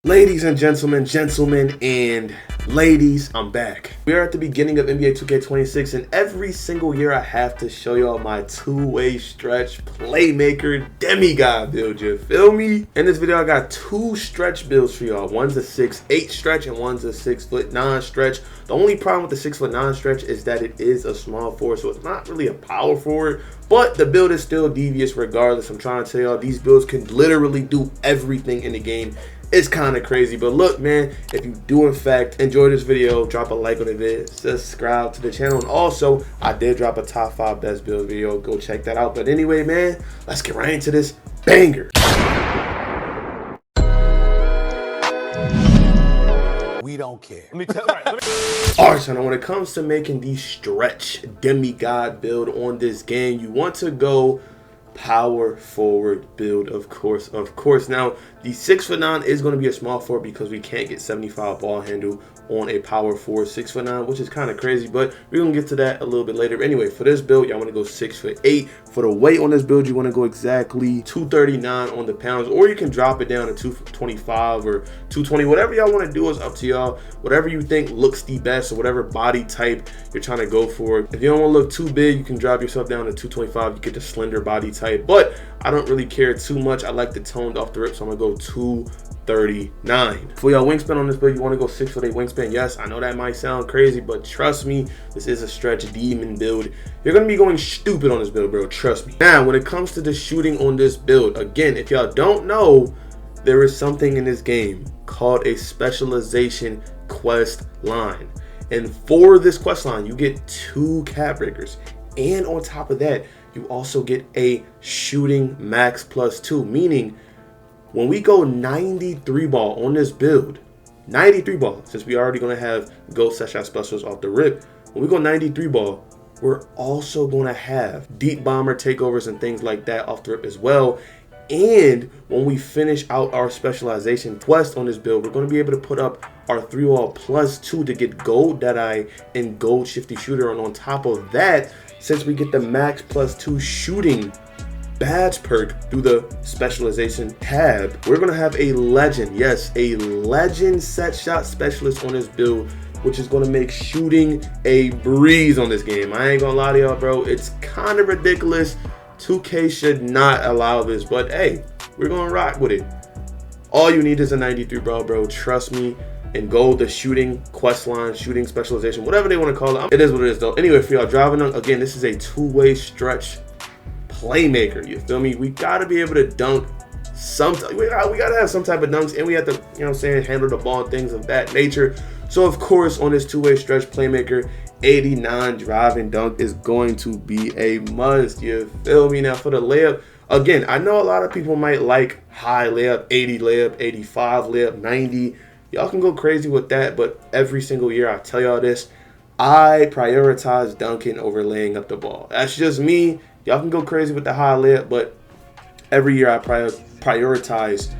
Ladies and gentlemen and ladies, I'm back. We are at the beginning of NBA 2K26 and every single year I have to show y'all my two-way stretch playmaker demigod build, you feel me? In this video I got two stretch builds for y'all. One's a 6'8" stretch and one's a 6'9" stretch. The only problem with the 6'9" stretch is that it is a small forward, so it's not really a power forward, but the build is still devious regardless. I'm trying to tell y'all these builds can literally do everything in the game. It's kind of crazy, but look, man, if you do in fact enjoy this video, drop a like on the video, subscribe to the channel, and also I did drop a top 5 best build video. Go check that out. But anyway, man, let's get right into this banger. We don't care. Alright, so now when it comes to making the stretch demigod build on this game, you want to go power forward build, of course. Now the 6'9" is going to be a small forward because we can't get 75 ball handle on a power forward 6'9", which is kind of crazy, but we're gonna get to that a little bit later. Anyway, for this build, y'all want to go 6'8". For the weight on this build, you want to go exactly 239 on the pounds, or you can drop it down to 225 or 220. Whatever y'all want to do is up to y'all. Whatever you think looks the best, or whatever body type you're trying to go for. If you don't want to look too big, you can drop yourself down to 225. You get the slender body type, but I don't really care too much. I like the toned off the rip, so I'm gonna go 239. For y'all wingspan on this build, you want to go 6'8" wingspan. Yes, I know that might sound crazy, but trust me, this is a stretch demon build. You're gonna be going stupid on this build, bro, trust me. Now when it comes to the shooting on this build, again, if y'all don't know, there is something in this game called a specialization quest line, and for this quest line you get 2 cap breakers, and on top of that you also get a shooting max +2, meaning when we go 93 ball on this build, 93 ball, since we already gonna have ghost headshot specials off the rip, when we go 93 ball, we're also gonna have deep bomber takeovers and things like that off the rip as well. And when we finish out our specialization quest on this build, we're gonna be able to put up our 3-wall +2 to get gold Deadeye and gold shifty shooter. And on top of that, since we get the max +2 shooting badge perk through the specialization tab, we're gonna have a legend, yes, a legend set shot specialist on this build, which is gonna make shooting a breeze on this game. I ain't gonna lie to y'all, bro, it's kind of ridiculous. 2K should not allow this, but hey, we're gonna rock with it. All you need is a 93 bro, trust me. And gold, the shooting quest line, shooting specialization, whatever they want to call it. It is what it is though. Anyway, for y'all driving on, again, this is a two-way stretch playmaker, you feel me? We gotta be able to dunk sometime. We gotta have some type of dunks, and we have to, you know what I'm saying, handle the ball and things of that nature. So of course on this two-way stretch playmaker, 89 drive and dunk is going to be a must, you feel me? Now for the layup, again, I know a lot of people might like high layup, 80 layup, 85 layup, 90. Y'all can go crazy with that, but every single year I tell y'all this, I prioritize dunking over laying up the ball. That's just me. Y'all can go crazy with the high layup, but every year I prioritize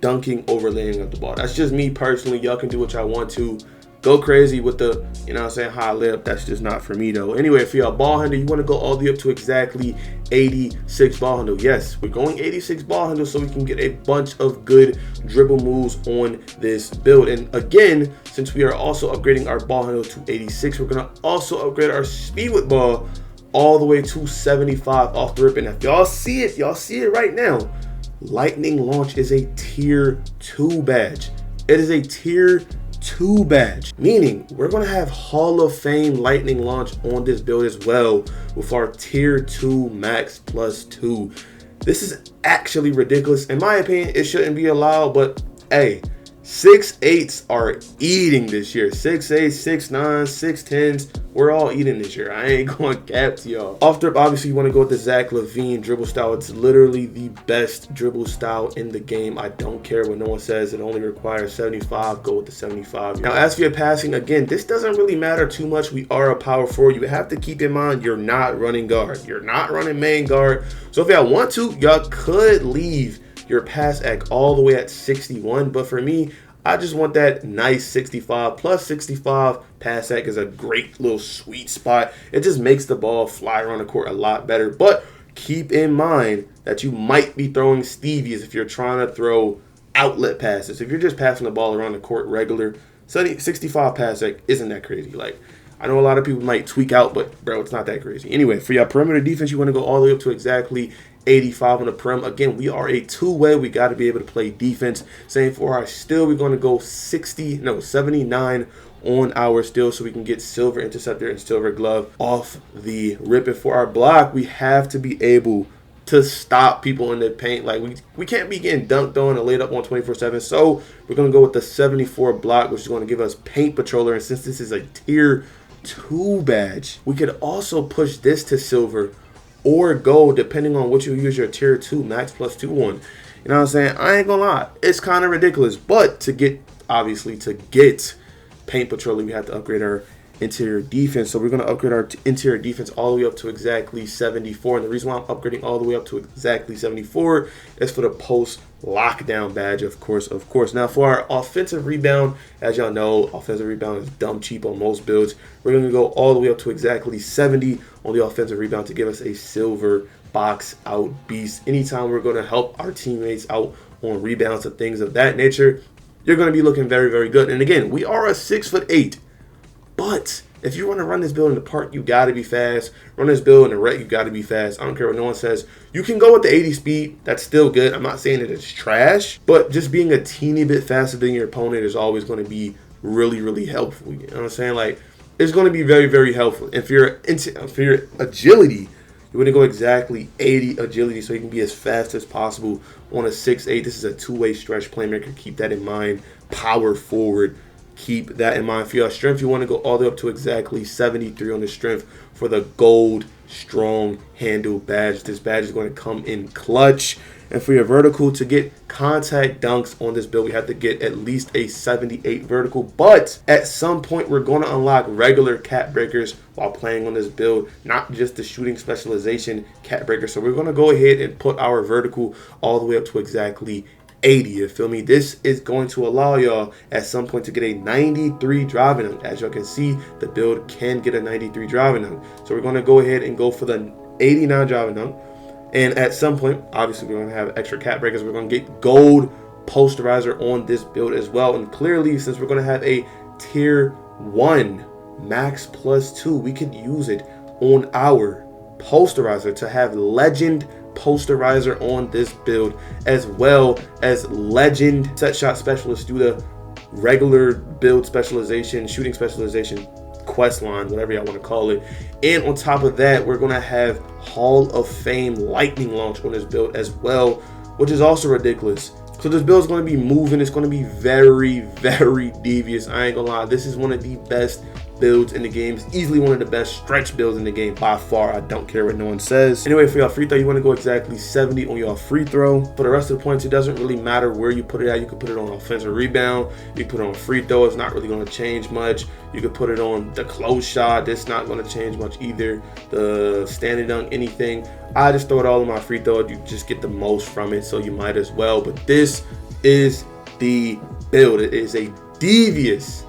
dunking over laying up the ball. That's just me personally. Y'all can do what y'all want to. Go crazy with the, you know what I'm saying, high layup. That's just not for me though. Anyway, for y'all ball handle, you want to go all the way up to exactly 86 ball handle. Yes, we're going 86 ball handle so we can get a bunch of good dribble moves on this build. And again, since we are also upgrading our ball handle to 86, we're going to also upgrade our speed with ball all the way to 75 off the rip. And if y'all see it right now, lightning launch is a tier 2 badge. It is a tier 2 badge, meaning we're gonna have Hall of Fame lightning launch on this build as well with our tier 2 max +2. This is actually ridiculous. In my opinion, it shouldn't be allowed, but hey, 6'8s are eating this year. 6'8s, 6'9s, 6'10s, we're all eating this year. I ain't going cap to y'all. Off the rip, obviously you want to go with the Zach LaVine dribble style. It's literally the best dribble style in the game. I don't care what no one says. It only requires 75. Go with the 75. Now as for your passing, again, this doesn't really matter too much. We are a power forward. You have to keep in mind you're not running guard. You're not running main guard. So if y'all want to, y'all could leave your pass ac all the way at 61, but for me, I just want that nice 65 plus 65. Pass ac is a great little sweet spot. It just makes the ball fly around the court a lot better, but keep in mind that you might be throwing Stevies if you're trying to throw outlet passes. If you're just passing the ball around the court regular, 65 pass like isn't that crazy. Like, I know a lot of people might tweak out, but bro, it's not that crazy. Anyway, for your perimeter defense, you want to go all the way up to exactly 85 on the prim. Again, we are a two-way. We got to be able to play defense. Same for our steal. We're going to go 79 on our steal so we can get silver interceptor and silver glove off the rip. And for our block, we have to be able to stop people in the paint. Like, we can't be getting dunked on and laid up on 24/7. So we're going to go with the 74 block, which is going to give us paint patroller. And since this is a tier 2 badge, we could also push this to silver or gold depending on what you use your tier 2 max plus 2 on. You know what I'm saying? I ain't gonna lie, it's kind of ridiculous, but to get paint patroller, we have to upgrade our interior defense. So we're going to upgrade our interior defense all the way up to exactly 74. And the reason why I'm upgrading all the way up to exactly 74 is for the post lockdown badge, of course. Now for our offensive rebound, as y'all know, offensive rebound is dumb cheap on most builds. We're going to go all the way up to exactly 70 on the offensive rebound to give us a silver box out beast. Anytime we're going to help our teammates out on rebounds and things of that nature, you're going to be looking very, very good. And again, we are a 6'8", but if you want to run this build in the park, you got to be fast. Run this build in the rec, you got to be fast. I don't care what no one says. You can go with the 80 speed. That's still good. I'm not saying that it's trash, but just being a teeny bit faster than your opponent is always going to be really, really helpful. You know what I'm saying? Like, it's going to be very, very helpful. If you're agility, you want to go exactly 80 agility so you can be as fast as possible on a 6'8". This is a two-way stretch playmaker. Keep that in mind. Power forward. Keep that in mind. For your strength, you want to go all the way up to exactly 73 on the strength for the gold strong handle badge. This badge is going to come in clutch. And for your vertical, to get contact dunks on this build, we have to get at least a 78 vertical. But at some point, we're going to unlock regular cap breakers while playing on this build, not just the shooting specialization cap breaker. So we're going to go ahead and put our vertical all the way up to exactly 80. You feel me? This is going to allow y'all at some point to get a 93 driving dunk. As y'all can see, the build can get a 93 driving dunk. So we're going to go ahead and go for the 89 driving dunk. And at some point, obviously, we're going to have extra cap breakers. We're going to get gold posterizer on this build as well. And clearly, since we're going to have a tier 1 max plus 2, we could use it on our posterizer to have legend posterizer on this build, as well as legend set shot specialist due to regular build specialization, shooting specialization, quest line, whatever y'all want to call it. And on top of that, we're going to have Hall of Fame lightning launch on this build as well, which is also ridiculous. So this build is going to be moving. It's going to be very, very devious. I ain't gonna lie, this is one of the best builds in the game. It's easily one of the best stretch builds in the game by far. I don't care what no one says. Anyway, for your free throw, you want to go exactly 70 on your free throw. For the rest of the points, it doesn't really matter where you put it at. You can put it on offensive rebound, you can put it on free throw. It's not really going to change much. You could put it on the close shot. That's not going to change much either. The standing dunk, anything. I just throw it all on my free throw. You just get the most from it, so you might as well. But this is the build. It is a devious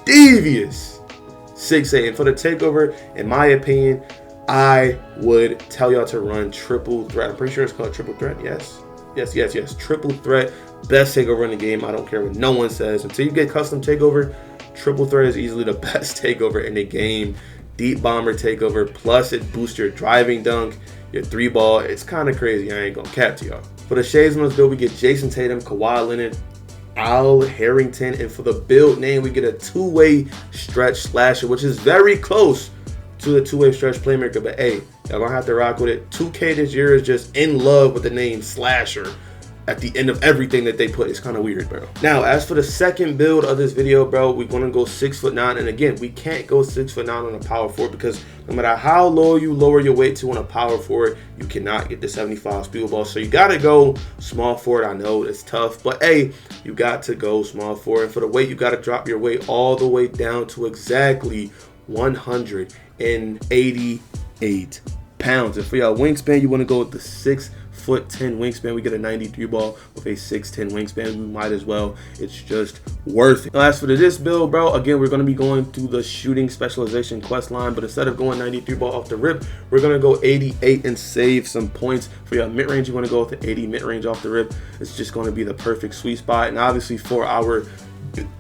6'8". And for the takeover, in my opinion, I would tell y'all to run triple threat. I'm pretty sure it's called triple threat. Yes. Triple threat. Best takeover in the game. I don't care what no one says. Until you get custom takeover, triple threat is easily the best takeover in the game. Deep bomber takeover. Plus it boosts your driving dunk, your 3-ball. It's kind of crazy. I ain't going to cap to y'all. For the shades on this build, we get Jason Tatum, Kawhi Leonard, Al Harrington, and for the build name, we get a two-way stretch slasher, which is very close to the two-way stretch playmaker. But hey, y'all gonna have to rock with it. 2K this year is just in love with the name slasher at the end of everything that they put. It's kind of weird, bro. Now, as for the second build of this video, bro, we're gonna go 6'9", and again, we can't go 6'9" on a power forward because no matter how low you lower your weight to on a power forward, you cannot get the 75 speed ball. So you gotta go small forward. I know it's tough, but hey, you got to go small forward. And for the weight, you gotta drop your weight all the way down to exactly 188 pounds. And for your wingspan, you want to go with the 6'5" 6'10" wingspan. We get a 93 ball with a 6'10" wingspan. We might as well. It's just worth it. Now, as for this build, bro, again, we're going to be going through the shooting specialization quest line, but instead of going 93 ball off the rip, we're going to go 88 and save some points. For your mid-range, you want to go with the 80 mid-range off the rip. It's just going to be the perfect sweet spot. And obviously for our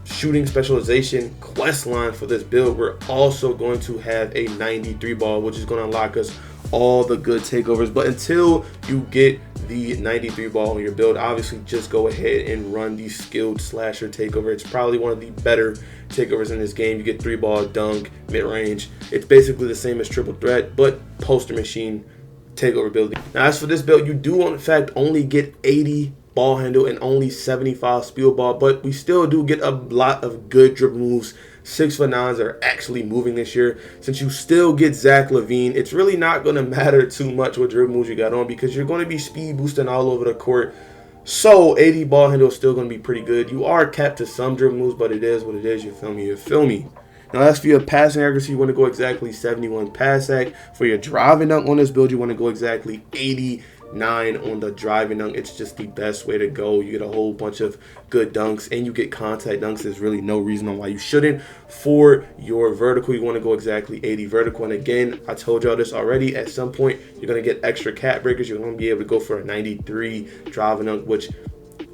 shooting specialization quest line for this build, we're also going to have a 93 ball, which is going to unlock us all the good takeovers. But until you get the 93 ball on your build, obviously just go ahead and run the skilled slasher takeover. It's probably one of the better takeovers in this game. You get 3-ball, dunk, mid-range. It's basically the same as triple threat, but poster machine takeover building. Now, as for this build, you do in fact only get 80 ball handle and only 75 speed ball, but we still do get a lot of good dribble moves. 6'9" are actually moving this year. Since you still get Zach LaVine, it's really not going to matter too much what dribble moves you got on, because you're going to be speed boosting all over the court. So 80 ball handle is still going to be pretty good. You are capped to some dribble moves, but it is what it is. You feel me? You feel me? Now, as for your passing accuracy, you want to go exactly 71 pass ac. For your driving dunk on this build, you want to go exactly 89 on the driving dunk. It's just the best way to go. You get a whole bunch of good dunks, and you get contact dunks. There's really no reason on why you shouldn't. For your vertical, you want to go exactly 80 vertical. And again, I told y'all this already. At some point, you're going to get extra cap breakers. You're going to be able to go for a 93 driving dunk, which,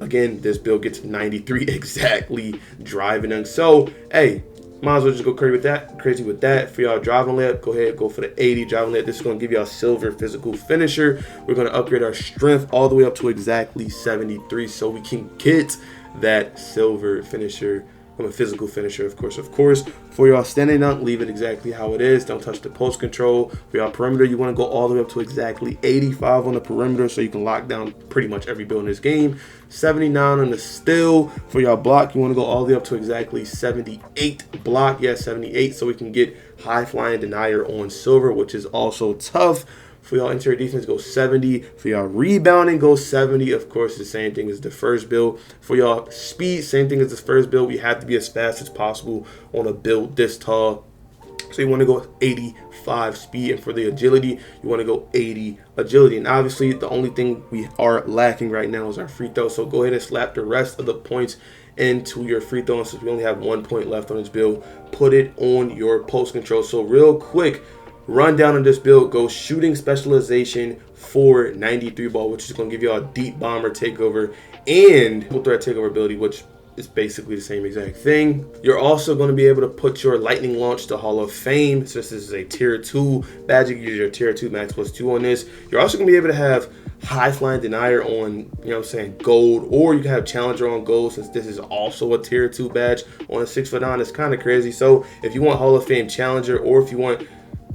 again, this build gets 93 exactly driving dunk. So, hey, might as well just go crazy with that. For y'all driving layup, go ahead, go for the 80 driving layup. This is going to give y'all silver physical finisher. We're going to upgrade our strength all the way up to exactly 73 so we can get that silver finisher. I'm a physical finisher, of course. For y'all standing dunk, leave it exactly how it is. Don't touch the post control. For y'all perimeter, you want to go all the way up to exactly 85 on the perimeter so you can lock down pretty much every build in this game. 79 on the steal. For y'all block, you want to go all the way up to exactly 78 block. Yeah, 78, so we can get high flying denier on silver, which is also tough. For y'all interior defense, go 70. For y'all rebounding, go 70. Of course, the same thing as the first build. For y'all speed, same thing as the first build. We have to be as fast as possible on a build this tall. So you want to go 85 speed. And for the agility, you want to go 80 agility. And obviously, the only thing we are lacking right now is our free throw. So go ahead and slap the rest of the points into your free throw. And since we only have 1 point left on this build, put it on your post control. So real quick, rundown on this build, go shooting specialization for 93 ball, which is going to give you a deep bomber takeover and triple threat takeover ability, which is basically the same exact thing. You're also going to be able to put your lightning launch to Hall of Fame. Since this is a tier 2 badge, you can use your tier 2 max +2 on this. You're also going to be able to have high flying denier on, you know what I'm saying, gold, or you can have challenger on gold, since this is also a tier 2 badge on a 6'9". It's kind of crazy. So if you want Hall of Fame challenger, or if you want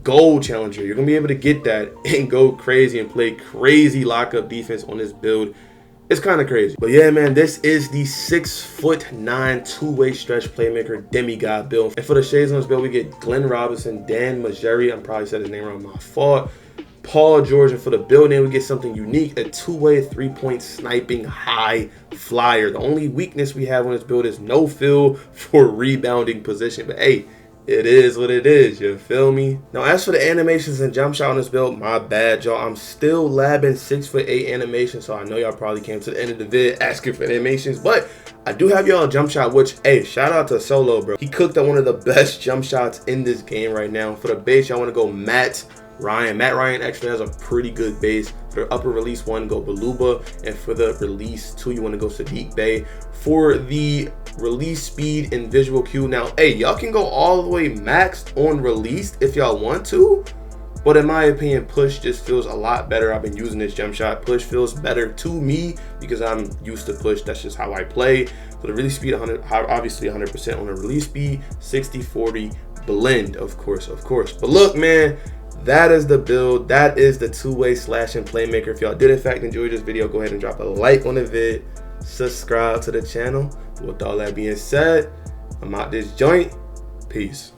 gold challenger, you're gonna be able to get that and go crazy and play crazy lockup defense on this build. It's kind of crazy. But yeah, man, this is the 6'9" two-way stretch playmaker demigod build. And for the shades on this build, we get Glenn Robinson, Dan Majeri, I'm probably said his name wrong, my fault, Paul George. And for the build name, we get something unique, a two-way 3-point sniping high flyer. The only weakness we have on this build is no fill for rebounding position. But hey, it is what it is, you feel me? Now, as for the animations and jump shot on this build, my bad, y'all. I'm still labbing 6'8" animations, so I know y'all probably came to the end of the vid asking for animations, but I do have y'all a jump shot, which, hey, shout out to Solo, bro. He cooked up one of the best jump shots in this game right now. For the base, y'all want to go Matt Ryan. Matt Ryan actually has a pretty good base. For the upper release 1, go Baluba, and for the release 2, you want to go Sadiq Bey. For the release speed and visual cue, now, hey, y'all can go all the way maxed on released if y'all want to, but in my opinion, push just feels a lot better. I've been using this jump shot. Push feels better to me because I'm used to push. That's just how I play. For the release speed, 100, obviously 100% on the release speed, 60-40 blend, of course. But look, man, that is the build. That is the two-way slash and playmaker. If y'all did in fact enjoy this video, go ahead and drop a like on the vid, subscribe to the channel. With all that being said, I'm out this joint. Peace.